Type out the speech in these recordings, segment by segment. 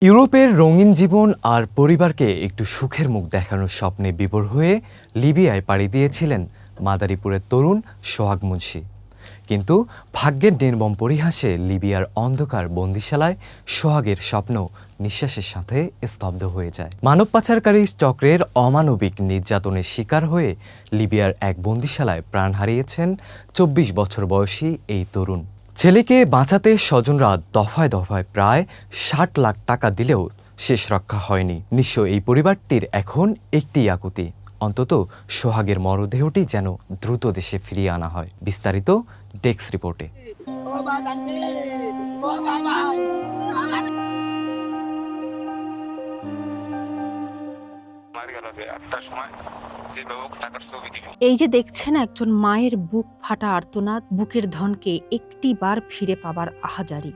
ইউরোপের রঙিন জীবন আর পরিবারকে একটু সুখের মুখ দেখানোর স্বপ্নে বিভোর হয়ে লিবিয়ায় পাড়ি দিয়েছিলেন মাদারীপুরের তরুণ সোহাগ মুন্সী। কিন্তু ভাগ্যের নির্মম পরিহাসে লিবিয়ার অন্ধকার বন্দিশালায় সোহাগের স্বপ্ন নিঃশ্বাসের সাথে স্তব্ধ হয়ে যায়। মানব পাচারকারী চক্রের অমানবিক নির্যাতনের শিকার হয়ে লিবিয়ার এক বন্দিশালায় প্রাণ হারিয়েছেন ২৪ বছর বয়সী এই তরুণ। ছেলেকে বাঁচাতে স্বজনরা দফায় দফায় প্রায় ৬০ লাখ টাকা দিলেও শেষ রক্ষা হয়নি। নিঃস্ব এই পরিবারটির এখন একটি আকুতি, অন্তত সোহাগের মরদেহটি যেন দ্রুত দেশে ফিরিয়ে আনা হয়। বিস্তারিত ডেস্ক রিপোর্টে। এই যে দেখছেন একজন মায়ের বুক ফাটা আর্তনাদ, বুকের ধনকে একটি বার ফিরে পাবার আহাজারি।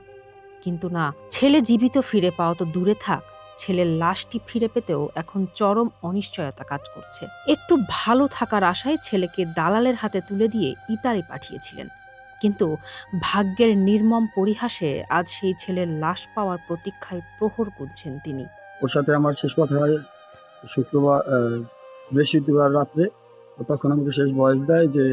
কিন্তু না, ছেলে জীবিত ফিরে পাওয়া তো দূরে থাক, ছেলের লাশটি ফিরে পেতেও এখন চরম অনিশ্চয়তা কাজ করছে। একটু ভালো থাকার আশায় ছেলেকে দালালের হাতে তুলে দিয়ে ইতালি পাঠিয়েছিলেন, কিন্তু ভাগ্যের নির্মম পরিহাসে আজ সেই ছেলের লাশ পাওয়ার প্রতীক্ষায় প্রহর গুনছেন তিনি। ওর সাথে আমার শেষ কথা হয় শুক্রবার বৃহস্পতিবার রাত্রে। তখন আমাকে শেষ ভয়েস দেয় যে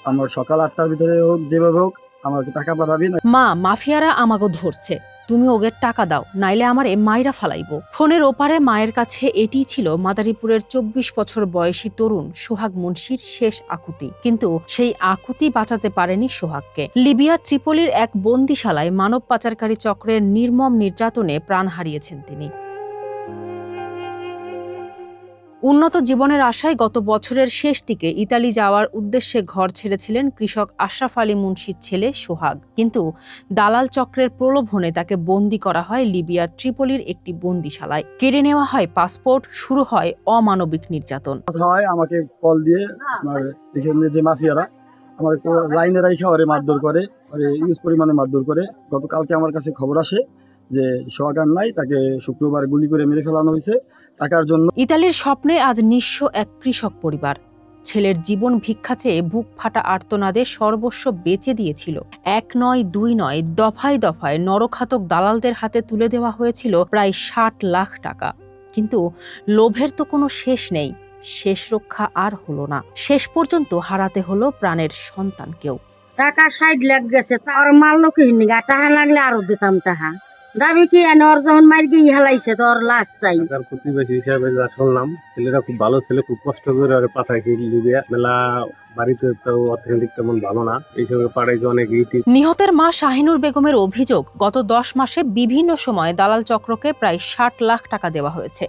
আমার সকাল ৮টার ভিতরে হোক, যেভাবে হোক আমাকে টাকা পাঠাবি না। মা, মাফিয়ারা আমাকে ধরছে, তুমি ওদের টাকা দাও, নাইলে আমারে মাইরা ফালাইব। ফোনের ওপারে মায়ের কাছে এটিই ছিল মাদারীপুরের ২৪ বছর বয়সী তরুণ সোহাগ মুন্সীর শেষ আকুতি। কিন্তু সেই আকুতি বাঁচাতে পারেনি সোহাগকে। লিবিয়ার ত্রিপোলির এক বন্দিশালায় মানব পাচারকারী চক্রের নির্মম নির্যাতনে প্রাণ হারিয়েছেন তিনি। উন্নত জীবনের আশায় গত বছরের শেষ দিকে ইতালি যাওয়ার উদ্দেশ্যে ঘর ছেড়েছিলেন কৃষক আশরাফ আলী মুন্সীর ছেলে সোহাগ। কিন্তু দালাল চক্রের প্রলোভনে তাকে বন্দী করা হয় লিবিয়ার ত্রিপোলির একটি বন্দিশালায়। কেড়ে নেওয়া হয় পাসপোর্ট, শুরু হয় অমানবিক নির্যাতন। আমাকে কল দিয়ে আমার এখানে যে মাফিয়ারা আমার লাইনে রাইখা ওরে মারধর করে, ওরে ইউজ পরিমাণে মারধর করে। গতকালকে আমার কাছে খবর আসে যে সোহাগ আর নাই, তাকে শুক্রবার গুলি করে মেরে ফেলানো হয়েছে টাকার জন্য। ইতালির স্বপ্নে আজ নিঃস্ব এক কৃষক পরিবার। ছেলের জীবন ভিক্ষা চেয়ে বুক ফাটা আর্তনাদে সর্বস্ব বেচে দিয়েছিল। এক নয়, দুই নয়, দফায় দফায় নরখাতক দালালদের হাতে তুলে দেওয়া হয়েছিল প্রায় ৬০ লাখ টাকা। কিন্তু লোভের তো কোনো শেষ নেই, শেষ রক্ষা আর হলো না। শেষ পর্যন্ত হারাতে হলো প্রাণের সন্তানকেও। টাকা ৬০ লাখ গেছে, তার মারলো কি নিগা, টাকা লাগলে আরো দিতাম টাকা। দাবি কি ওর যখন মার গিয়ে হালাইছে তোর লাশ চাই। প্রতিবেশী হিসাবে যা শুনলাম, ছেলেরা খুব ভালো ছেলে, খুব কষ্ট করে ওরা পাঠাইছে লিবিয়া। মেলা বাড়িতে তো অর্থনৈতিক তেমন ভালো না, এইসবে পাঠাইছে অনেক ইউটিউব। নিহতের মা শাহিনুর বেগমের অভিযোগ, গত ১০ মাসে বিভিন্ন সময় দালাল চক্রকে প্রায় ৬০ লাখ টাকা দেওয়া হয়েছে।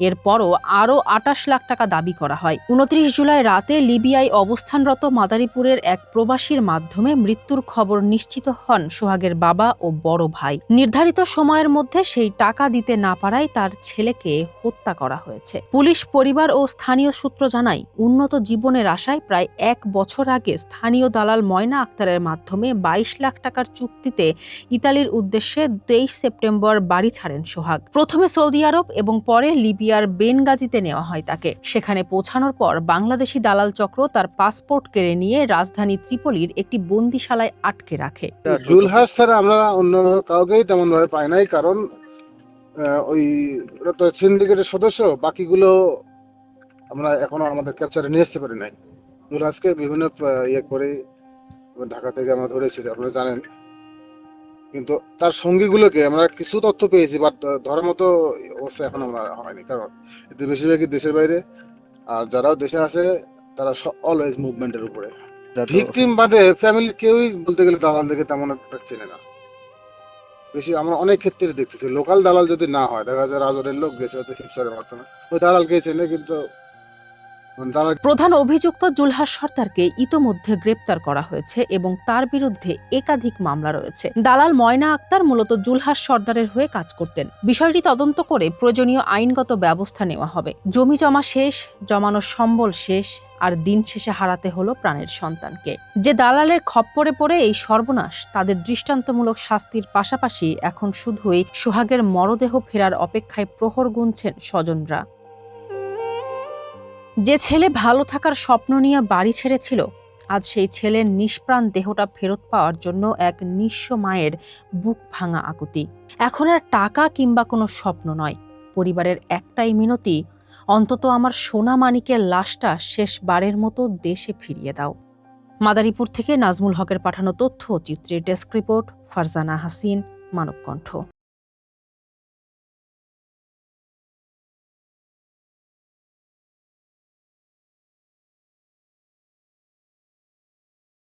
এরপরও আরও ২৮ লাখ টাকা দাবি করা হয়। ২৯ জুলাই রাতে লিবিয়ায় অবস্থানরত মাদারীপুরের এক প্রবাসীর মাধ্যমে মৃত্যুর খবর নিশ্চিত হন সোহাগের বাবা ও বড় ভাই। নির্ধারিত সময়ের মধ্যে সেই টাকা দিতে না পারায় তার ছেলেকে হত্যা করা হয়েছে। পুলিশ, পরিবার ও স্থানীয় সূত্র জানায়, উন্নত জীবনের আশায় প্রায় ১ বছর আগে স্থানীয় দালাল ময়না আক্তারের মাধ্যমে ২২ লাখ টাকার চুক্তিতে ইতালির উদ্দেশ্যে ২৩ সেপ্টেম্বর বাড়ি ছাড়েন সোহাগ। প্রথমে সৌদি আরব এবং পরে লিবিয়ার বেনগাজিতে নেওয়া হয় তাকে। সেখানে পৌঁছানোর পর বাংলাদেশি দালাল চক্র তার পাসপোর্ট কেড়ে নিয়ে রাজধানী ত্রিপোলির একটি বন্দিশালায় আটকে রাখে। জুলহাস ছাড়া আমরা অন্য কাউকেই তেমন ভাবে পাই নাই, কারণ ওই সিন্ডিকেটের সদস্য, বাকিগুলো আমরা এখনো আমাদের ক্যাপচারে নিয়ে আসতে পারি নাই। জুলহাসকে বিভিন্ন ইয়ে করে ঢাকা থেকে আমরা ধরেছি, আপনারা জানেন। কিন্তু তার সঙ্গীগুলোকে আমরা কিছু তথ্য পেয়েছি, বাট ধরার মতো অবস্থা এখন আমরা হয়নি, কারণ এতে বেশিরভাগই দেশের বাইরে, আর যারাও দেশে আছে তারা অলওয়েজ মুভমেন্টের উপরে। ভিকটিম বাদে ফ্যামিলি কেউই বলতে গেলে দালাল দেখে তেমন একটা চেনে না। বেশি আমরা অনেক ক্ষেত্রে দেখতেছি, লোকাল দালাল যদি না হয়, দেখা যায় রাজরের লোক গেছে হয়তো শিবসরের মাধ্যমে, ওই দালালকে চেনে। কিন্তু প্রধান অভিযুক্ত জুলহাস সর্দারকে ইতোমধ্যে গ্রেপ্তার করা হয়েছে এবং তার বিরুদ্ধে একাধিক মামলা রয়েছে। দালাল ময়না আক্তার মূলত জুলহাস সর্দারের হয়ে কাজ করতেন। বিষয়টি তদন্ত করে প্রয়োজনীয় আইনগত ব্যবস্থা নেওয়া হবে। জমি জমা শেষ, জমানোর সম্বল শেষ, আর দিন শেষে হারাতে হলো প্রাণের সন্তানকে। যে দালালের খপ্পরে পড়ে এই সর্বনাশ, তাদের দৃষ্টান্তমূলক শাস্তির পাশাপাশি এখন শুধুই সোহাগের মরদেহ ফেরার অপেক্ষায় প্রহর গুনছেন স্বজনরা। যে ছেলে ভালো থাকার স্বপ্ন নিয়ে বাড়ি ছেড়েছিল, আজ সেই ছেলের নিষ্প্রাণ দেহটা ফেরত পাওয়ার জন্য এক নিঃস্ব মায়ের বুক ভাঙা আকুতি। এখন আর টাকা কিংবা কোনো স্বপ্ন নয়, পরিবারের একটাই মিনতি, অন্তত আমার সোনা মানিকের লাশটা শেষবারের মতো দেশে ফিরিয়ে দাও। মাদারীপুর থেকে নাজমুল হকের পাঠানো তথ্য চিত্রের ডেস্ক রিপোর্ট, ফারজানা হাসিন, মানবকণ্ঠ।